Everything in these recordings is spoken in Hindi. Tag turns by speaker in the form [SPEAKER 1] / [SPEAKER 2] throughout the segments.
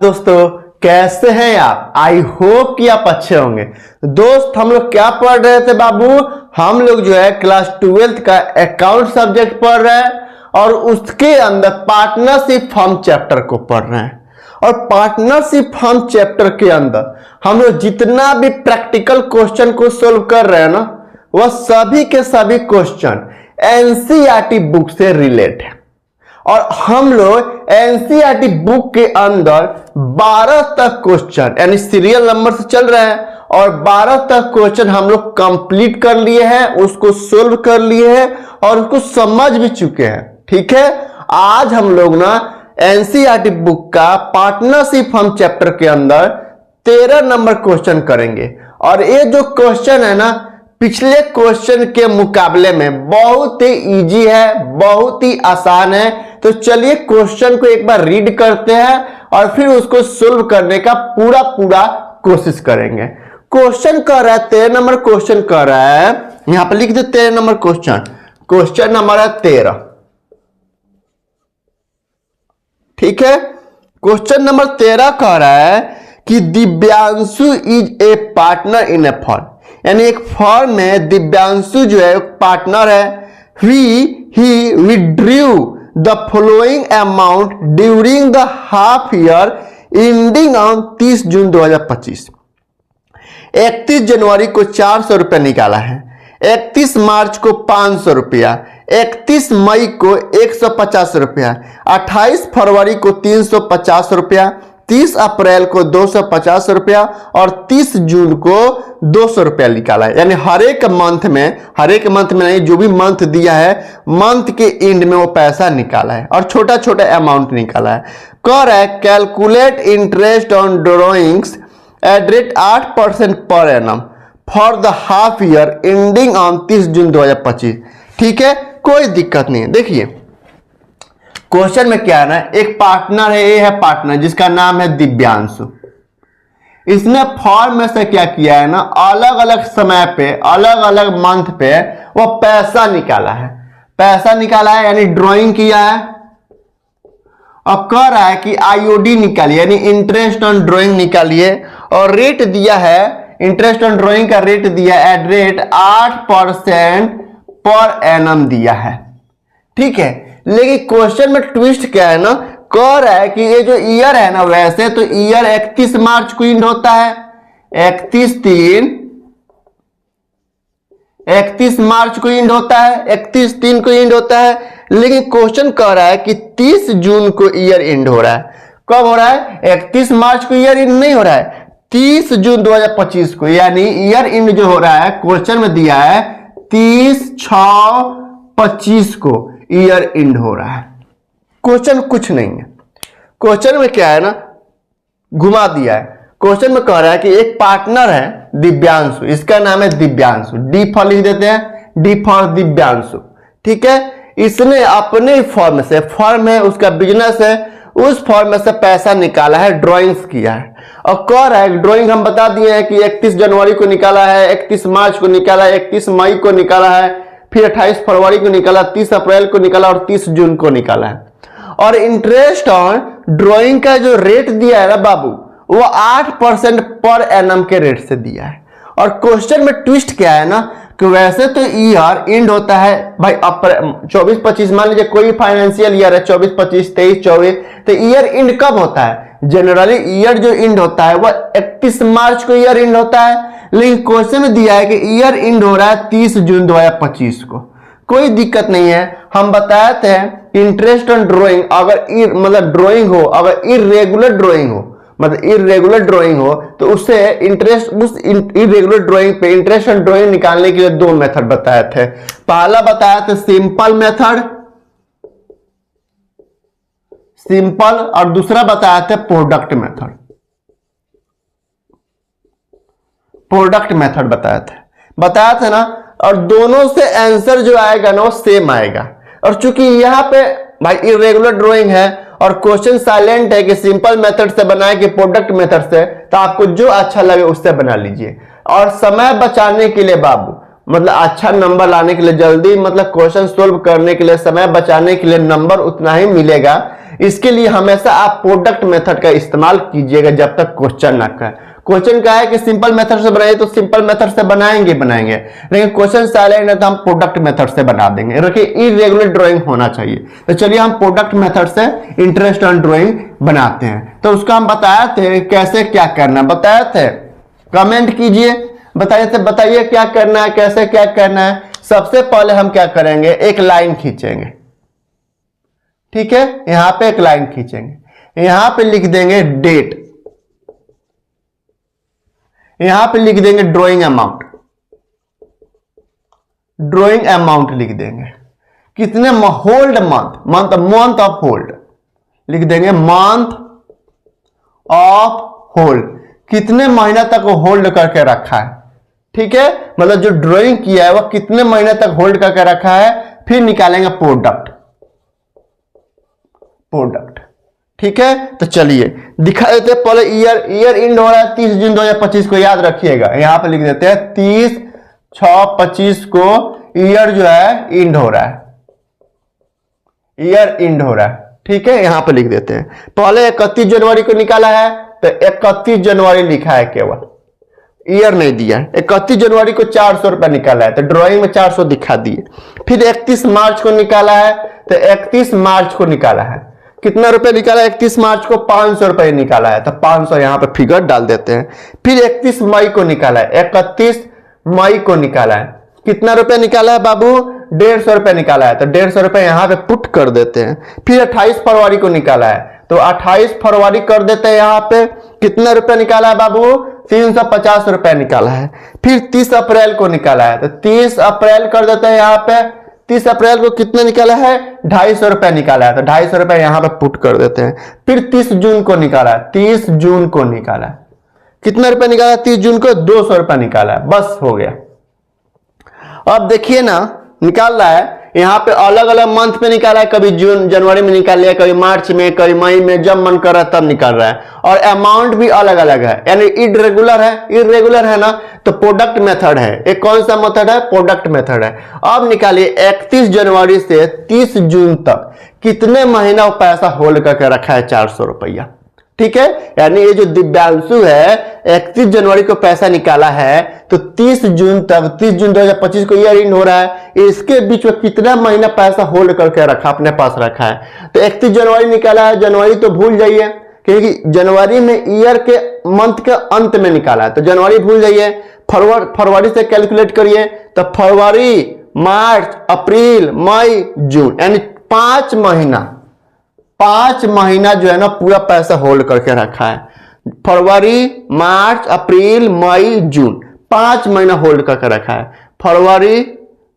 [SPEAKER 1] दोस्तों, कैसे हैं आप? आई होप कि आप अच्छे होंगे। दोस्त, हम लोग क्या पढ़ रहे थे बाबू? हम लोग जो है क्लास 12th का अकाउंट सब्जेक्ट पढ़ रहे हैं और उसके अंदर पार्टनरशिप फर्म चैप्टर को पढ़ रहे हैं। और पार्टनरशिप फर्म चैप्टर के अंदर हम लोग जितना भी प्रैक्टिकल क्वेश्चन को सोल्व कर रहे हैं ना, वह सभी के सभी क्वेश्चन एनसीईआरटी बुक से रिलेट है। और हम लोग एनसीईआरटी बुक के अंदर 12 तक क्वेश्चन यानी सीरियल नंबर से चल रहे हैं और 12 तक क्वेश्चन हम लोग कंप्लीट कर लिए हैं, उसको सोल्व कर लिए हैं और उसको समझ भी चुके हैं। ठीक है, आज हम लोग ना एनसीईआरटी बुक का पार्टनरशिप फर्म चैप्टर के अंदर 13 नंबर क्वेश्चन करेंगे। और ये जो क्वेश्चन है ना, पिछले क्वेश्चन के मुकाबले में बहुत ही इजी है, बहुत ही आसान है। तो चलिए क्वेश्चन को एक बार रीड करते हैं और फिर उसको सोल्व करने का पूरा कोशिश करेंगे। क्वेश्चन कर रहा है 13 नंबर क्वेश्चन कर रहा है, यहां पर लिख दे 13 नंबर क्वेश्चन नंबर है 13। ठीक है, क्वेश्चन नंबर 13 कह रहा है कि Divyanshu is a partner in A firm, यानी एक फर्म में दिव्यांशु जो है पार्टनर है। ही withdrew the following amount during the half year ending on 30 जून 2025। 31 जनवरी को 400 रुपया निकाला है, 31 मार्च को 500 रुपया, 31 मई को 150 रुपया, 28 फरवरी को 350 रुपया, 30 अप्रैल को 250 रुपया और 30 जून को 200 रुपया निकाला है। यानी हर एक मंथ में नहीं, जो भी मंथ दिया है मंथ के एंड में वो पैसा निकाला है और छोटा छोटा अमाउंट निकाला है। कह रहा है calculate interest on drawings at rate 8% per annum for the half year ending on 30 जून 2025। ठीक है, कोई दिक्कत नहीं है। देखिए क्वेश्चन में क्या है ना, एक पार्टनर है, ये है पार्टनर जिसका नाम है दिव्यांशु। इसने फॉर्म में से क्या किया है ना, अलग अलग समय पे अलग अलग मंथ पे वो पैसा निकाला है यानी ड्राइंग किया है और कह रहा है कि आईओडी निकालिए यानी इंटरेस्ट ऑन ड्राइंग निकालिए और रेट दिया है, इंटरेस्ट ऑन ड्राइंग का रेट दिया है एट रेट 8% पर एनम दिया है। ठीक है, लेकिन क्वेश्चन में ट्विस्ट क्या है ना, कह रहा है कि ये जो ईयर है ना, वैसे तो ईयर 31 मार्च को एंड होता है, 31 मार्च को एंड होता है, 31/3 को एंड होता है। लेकिन क्वेश्चन कह रहा है कि 30 जून को ईयर एंड हो रहा है। कब हो रहा है? 31 मार्च को ईयर एंड नहीं हो रहा है, 30 जून 2025 को, यानी ईयर एंड जो हो रहा है क्वेश्चन में दिया है 30/6/25 को ईयर एंड हो रहा है। क्वेश्चन कुछ नहीं है, क्वेश्चन में क्या है ना, घुमा दिया है। क्वेश्चन में कह रहा है कि एक पार्टनर है दिव्यांशु, इसका नाम है दिव्यांशु, डी फॉर लिख देते हैं, डी फॉर दिव्यांशु। ठीक है, इसने अपने फॉर्म से, फॉर्म है उसका बिजनेस है, उस फॉर्म में से पैसा निकाला है, ड्राइंग्स किया है और कह रहा है ड्राइंग हम बता दिए हैं कि 31 जनवरी को निकाला है, 31 मार्च को निकाला है, 31 मई को निकाला है, फिर 28 फरवरी को निकाला, 30 अप्रैल को निकाला और 30 जून को निकाला है। और इंटरेस्ट ऑन ड्राइंग का जो रेट दिया है ना बाबू, वो 8% पर एनम के रेट से दिया है। और क्वेश्चन में ट्विस्ट क्या है ना, कि वैसे तो ईयर एंड होता है भाई 24-25, मान लीजिए कोई फाइनेंशियल ईयर है 24-25, 23-24, तो ईयर एंड कब होता है? जनरली ईयर जो एंड होता है वह 31 मार्च को ईयर एंड होता है। लेकिन क्वेश्चन में दिया है कि ईयर एंड हो रहा है 30 जून 2025 को। कोई दिक्कत नहीं है, हम बताए थे इंटरेस्ट ऑन ड्राइंग अगर मतलब ड्राइंग हो, अगर इरेगुलर ड्राइंग हो, मतलब इरेगुलर ड्राइंग हो, तो उससे इंटरेस्ट, उस इरेगुलर ड्राइंग पे इंटरेस्ट ऑन ड्राइंग निकालने के लिए 2 मेथड बताए थे। पहला बताया था सिंपल मेथड, सिंपल, और दूसरा बताया था प्रोडक्ट मेथड। प्रोडक्ट मेथड बताया था ना, और दोनों से आंसर जो आएगा ना वो सेम आएगा। और चूंकि यहां पे भाई इरेगुलर ड्राइंग है और क्वेश्चन साइलेंट है कि सिंपल मेथड से बनाए कि प्रोडक्ट मेथड से, तो आपको जो अच्छा लगे उससे बना लीजिए। और समय बचाने के लिए बाबू, मतलब अच्छा नंबर लाने के लिए, जल्दी मतलब क्वेश्चन सोल्व करने के लिए, समय बचाने के लिए नंबर उतना ही मिलेगा, इसके लिए हमेशा आप प्रोडक्ट मेथड का इस्तेमाल कीजिएगा जब तक क्वेश्चन ना कहे। क्वेश्चन का है कि सिंपल मेथड से बनाइए तो सिंपल मेथड से बनाएंगे लेकिन क्वेश्चन साइलेंट है तो हम प्रोडक्ट मेथड से बना देंगे। देखिए इरेगुलर ड्राइंग होना चाहिए। तो चलिए हम प्रोडक्ट मेथड से इंटरेस्ट ऑन ड्राइंग बनाते हैं। तो उसका हम बताए थे कैसे क्या करना, बताए थे, कमेंट कीजिए, बताइए क्या करना है, कैसे क्या करना है। सबसे पहले हम क्या करेंगे, एक लाइन खींचेंगे, ठीक है। यहां पे एक लाइन खींचेंगे, यहां पे लिख देंगे डेट, यहां पे लिख देंगे ड्राइंग अमाउंट, ड्राइंग अमाउंट लिख देंगे। कितने होल्ड मंथ ऑफ होल्ड लिख देंगे, मंथ ऑफ होल्ड, कितने महीना तक वो होल्ड करके रखा है, ठीक है। मतलब जो ड्राइंग किया है वो कितने महीने तक होल्ड करके रखा है। फिर निकालेंगे प्रोडक्ट, ठीक है। तो चलिए दिखा देते हैं। पहले ईयर इंड हो रहा है 30 जून 2025 को, याद रखिएगा। यहां पे लिख देते हैं 30/6/25 को ईयर जो है इंड हो रहा है, ईयर इंड हो रहा है, ठीक है। यहां पे लिख देते हैं। पहले 31 जनवरी को निकाला है तो 31 जनवरी लिखा है, केवल ईयर नहीं दिया है। 31 जनवरी को 400 रुपया निकाला है तो ड्राइंग में 400 दिखा दिए। फिर 31 मार्च को निकाला है तो 31 मार्च को निकाला है, कितना रुपए निकाला, 31 मार्च को 500 रुपए निकाला है तो 500 यहां पे फिगर डाल देते हैं। फिर 31 मई को निकाला है, 31 मई को निकाला है, कितना रुपए निकाला है बाबू, 150 रुपए निकाला है तो 150 रुपए यहां पे पुट कर देते हैं। फिर 28 फरवरी को निकाला है तो 28 फरवरी कर देते हैं, यहां पे कितना रुपए निकाला है बाबू, 350 रुपए निकाला है। फिर 30 अप्रैल को निकाला है तो 30 अप्रैल कर देते हैं, यहां पे 30 अप्रैल को कितना निकाला है, 250 रुपए निकाला है तो 250 रुपए यहां पे पुट कर देते हैं। फिर 30 जून को निकाला है, 30 जून को निकाला है, कितना रुपए निकाला है, 30 जून को 200 रुपए निकाला है, बस हो गया। अब देखिए ना, निकाल रहा है यहां पे अलग अलग मंथ में निकाला है, कभी जून जनवरी में निकाल लिया, कभी मार्च में, कभी मई में, जब मन कर रहा है तब निकाल रहा है। और अमाउंट भी अलग अलग है, यानी इरेगुलर है ना, तो प्रोडक्ट मेथड है। एक कौन सा मेथड है, प्रोडक्ट मेथड है। अब निकालिए 31 जनवरी से 30 जून तक कितने महीना पैसा होल्ड करके रखा है, 400 रुपया, ठीक है। यानी ये जो दिव्यांशु है 31 जनवरी को पैसा निकाला है तो 30 जून तक, 30 जून 2025 को ईयर इंड हो रहा है, इसके बीच में कितना महीना पैसा होल्ड करके रखा, अपने पास रखा है। तो 31 जनवरी निकाला है, जनवरी तो भूल जाइए क्योंकि जनवरी में ईयर के मंथ के अंत में निकाला है तो जनवरी भूल जाइए। फरवरी से कैलकुलेट करिए तो फरवरी, मार्च, अप्रैल, मई, जून, यानी 5 महीना जो है ना पूरा पैसा होल्ड करके रखा है। फरवरी, मार्च, अप्रैल, मई, जून, 5 महीना होल्ड करके रखा है। फरवरी,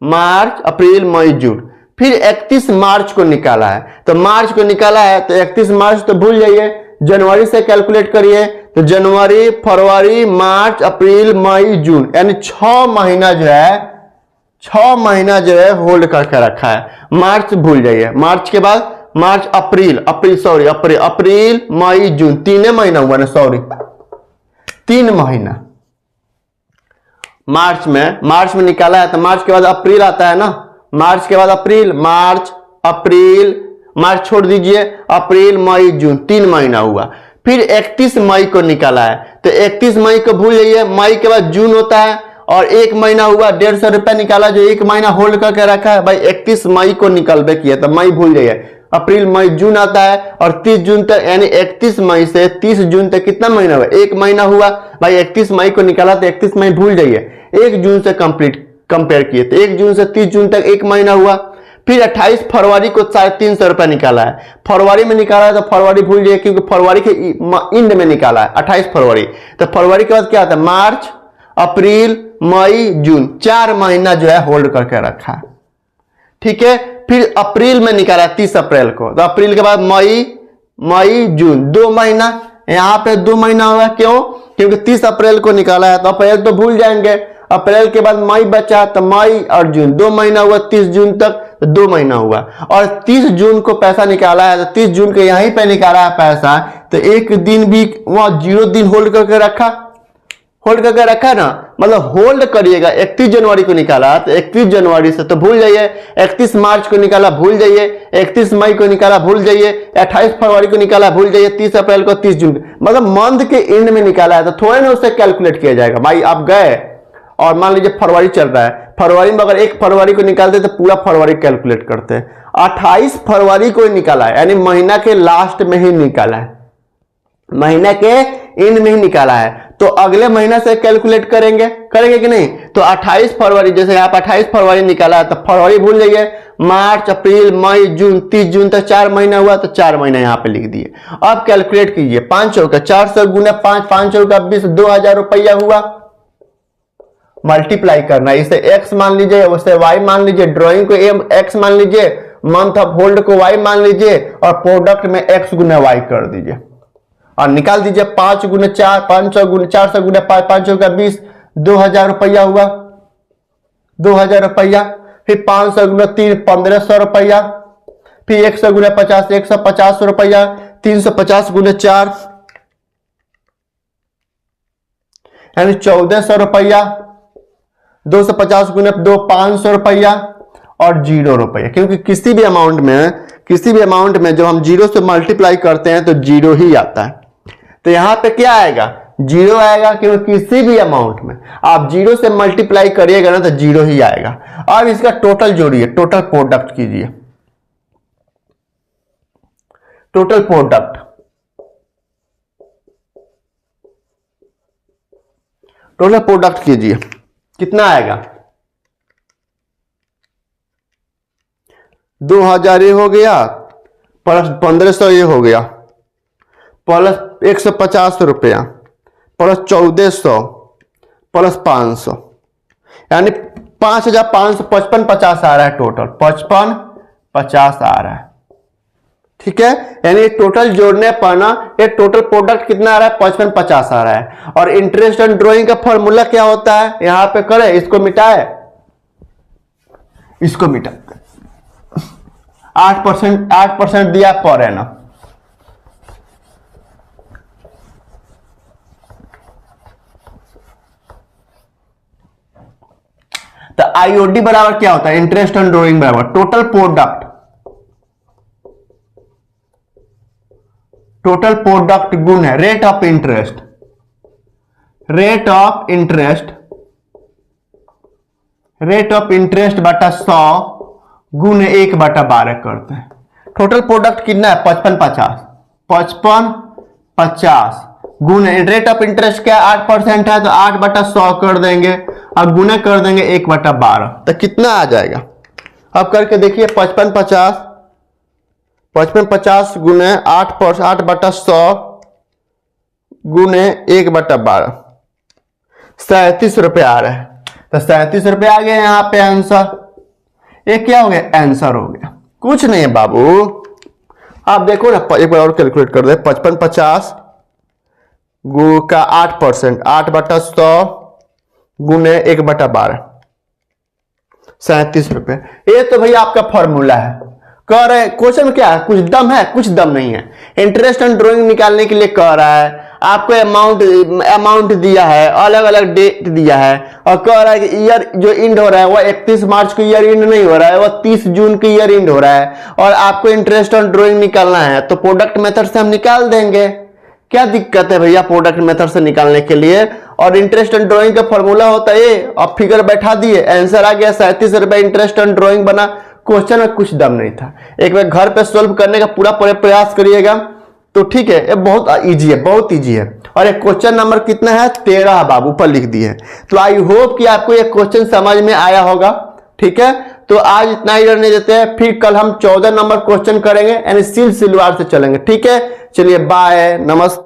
[SPEAKER 1] मार्च, अप्रैल, मई, जून। फिर 31 मार्च को निकाला है तो मार्च को निकाला है तो 31 मार्च तो भूल जाइए, जनवरी से कैलकुलेट करिए तो जनवरी, फरवरी, मार्च, अप्रैल, मई, जून, यानी 6 महीना जो है होल्ड करके रखा है। मार्च भूल जाइए, मार्च के बाद मार्च, अप्रैल, मई, जून, 3 महीना हुआ ना, 3 महीना। मार्च में निकाला है तो मार्च के बाद अप्रैल आता है ना, मार्च के बाद अप्रैल, मार्च छोड़ दीजिए, अप्रैल, मई, जून, 3 महीना हुआ। फिर 31 मई को निकाला है तो 31 मई को भूल जाइए, मई के बाद जून होता है और 1 महीना हुआ, 150 रुपया निकाला जो 1 महीना होल्ड करके रखा है भाई। 31 मई को निकलबे किया तो मई भूल जाइए, अप्रैल, मई, जून आता है और 30 जून तक, यानी 31 मई से 30 जून तक कितना महीना हुआ, 1 महीना हुआ भाई। 31 मई को निकाला तो 31 मई भूल जाइए, 1 जून से कंपेयर किए तो 1 जून से 30 जून तक 1 महीना हुआ। फिर 28 फरवरी को 350 रुपया निकाला है, फरवरी में निकाला है तो फरवरी भूल जाइए क्योंकि फरवरी के इंड में निकाला है 28 फरवरी। तो फरवरी के बाद क्या आता है, मार्च, अप्रैल, मई, जून, 4 महीना जो है होल्ड करके रखा है, ठीक है। फिर अप्रैल में निकाला 30 अप्रैल को तो अप्रैल के बाद मई, जून, 2 महीना, यहां पे 2 महीना हुआ, क्यों, क्योंकि 30 अप्रैल को निकाला है तो अप्रैल तो भूल जाएंगे। अप्रैल के बाद मई बचा तो मई और जून, 2 महीना हुआ, 30 जून तक तो 2 महीना हुआ। और 30 जून को पैसा निकाला है तो 30 जून को यहीं पे निकाला है पैसा तो 1 दिन भी वहां 0 दिन होल्ड करके रखा, होल्ड करके रखा है ना, मतलब होल्ड करिएगा। 31 जनवरी को निकाला तो 31 जनवरी से तो भूल जाइए, 31 मार्च को निकाला भूल जाइए, 31 मई को निकाला भूल जाइए, 28 फरवरी को निकाला भूल जाइए, 30 अप्रैल को, 30 जून, मतलब मंथ के एंड में निकाला है तो थोड़े ना उससे कैलकुलेट किया जाएगा। भाई आप गए और मान लीजिए फरवरी चल रहा है, फरवरी में अगर 1 फरवरी को निकालते तो पूरा फरवरी कैलकुलेट करते हैं। 28 फरवरी को निकाला है, यानी महीना के लास्ट में ही निकाला है, महीना के एंड में ही निकाला है, तो अगले महीना से कैलकुलेट करेंगे कि नहीं। तो 28 फरवरी, जैसे आप 28 फरवरी निकाला है तो फरवरी भूल जाइए, मार्च अप्रैल मई जून, 30 जून तक 4 महीना हुआ तो 4 महीना यहां पे लिख दिए। अब कैलकुलेट कीजिए, 5 का 400 गुना 5, 5 का 20, 2000 रुपया हुआ। मल्टीप्लाई करना, इसे x मान लीजिए, उसे y मान लीजिए, ड्राइंग को x मान लीजिए, मंथ ऑफ होल्ड को y मान लीजिए और प्रोडक्ट में x गुना y कर दीजिए और निकाल दीजिए। 5 गुना 4, 500 गुना 400 गुना 5, 500 का 20, 2000 रुपया हुआ, 2000 रुपया। फिर 500 गुना 3, 1500 रुपया। फिर 100 गुना 50, 150 रुपया। 350 गुना 4 यानी 1400 रुपया। 250 गुना 2, 500 रुपया और 0 रुपया, क्योंकि किसी भी अमाउंट में जब हम 0 से मल्टीप्लाई करते हैं तो 0 ही आता है। तो यहां पे क्या आएगा, 0 आएगा, क्योंकि किसी भी अमाउंट में आप 0 से मल्टीप्लाई करिएगा ना तो 0 ही आएगा। अब इसका टोटल जोड़िए, टोटल प्रोडक्ट कीजिए, टोटल प्रोडक्ट, टोटल प्रोडक्ट कीजिए, कितना आएगा, 2000 ये हो गया प्लस 1500 ये हो गया प्लस 150 रुपया प्लस 1400 प्लस 500, यानी 5555 50 आ रहा है टोटल, 55 50 आ रहा है। ठीक है, यानी टोटल जोड़ने पर ना ये टोटल प्रोडक्ट कितना आ रहा है, 55 50 आ रहा है। और इंटरेस्ट ऑन ड्राइंग का फॉर्मूला क्या होता है, यहां पे करें, इसको मिटाए, इसको मिटा, 8% दिया पर एनम। तो आईओडी बराबर क्या होता है, इंटरेस्ट ऑन ड्राइंग बराबर टोटल प्रोडक्ट, टोटल प्रोडक्ट गुण है rate of interest, rate of interest, rate of interest बटा 100 गुण 1/12 करते हैं। टोटल प्रोडक्ट कितना है, 55 50, 55 50 गुण रेट ऑफ इंटरेस्ट क्या 8% है तो 8/100 कर देंगे और गुना कर देंगे 1/12, तो कितना आ जाएगा। अब करके देखिए, 55 50 गुने 8/100 गुने 1/12, 37 रुपये आ रहा है। तो 37 रुपये आ गए यहाँ पे आंसर। ये क्या हो गया, आंसर हो गया, कुछ नहीं है बाबू। आप देखो ना, एक बार और कैलकुलेट कर दे, 55 50 का 8%, 8/100 गुने 1/12, 37 रुपये। ये तो भैया आपका फॉर्मूला है। कह रहे क्वेश्चन क्या है, कुछ दम है, कुछ दम नहीं है। इंटरेस्ट ऑन ड्राइंग निकालने के लिए कह रहा है, आपको अमाउंट दिया है, अलग अलग डेट दिया है और कह रहा है कि ईयर जो इंड हो रहा है वो 31 मार्च को ईयर इंड नहीं हो रहा है, वो 30 जून को ईयर इंड हो रहा है और आपको इंटरेस्ट ऑन ड्राइंग निकालना है, तो प्रोडक्ट मेथड से हम निकाल देंगे। क्या दिक्कत है भैया प्रोडक्ट मेथड से निकालने के लिए। और इंटरेस्ट ऑन ड्राइंग का फॉर्मूला होता है ये, अब फिगर बैठा दिए, आंसर आ गया 37 रुपए इंटरेस्ट ऑन ड्राइंग बना। क्वेश्चन में कुछ दम नहीं था। एक बार घर पे सॉल्व करने का पूरा प्रयास करिएगा तो ठीक है, ये बहुत इजी है, बहुत इजी है। और एक क्वेश्चन नंबर कितना है, 13 बाबू ऊपर लिख दिए। तो आई होप कि आपको ये क्वेश्चन समझ में आया होगा। ठीक है, तो आज इतना ही रहने देते हैं, फिर कल हम 14 नंबर क्वेश्चन करेंगे, यानी सिलसिलेवार से चलेंगे। ठीक है, चलिए बाय, नमस्ते।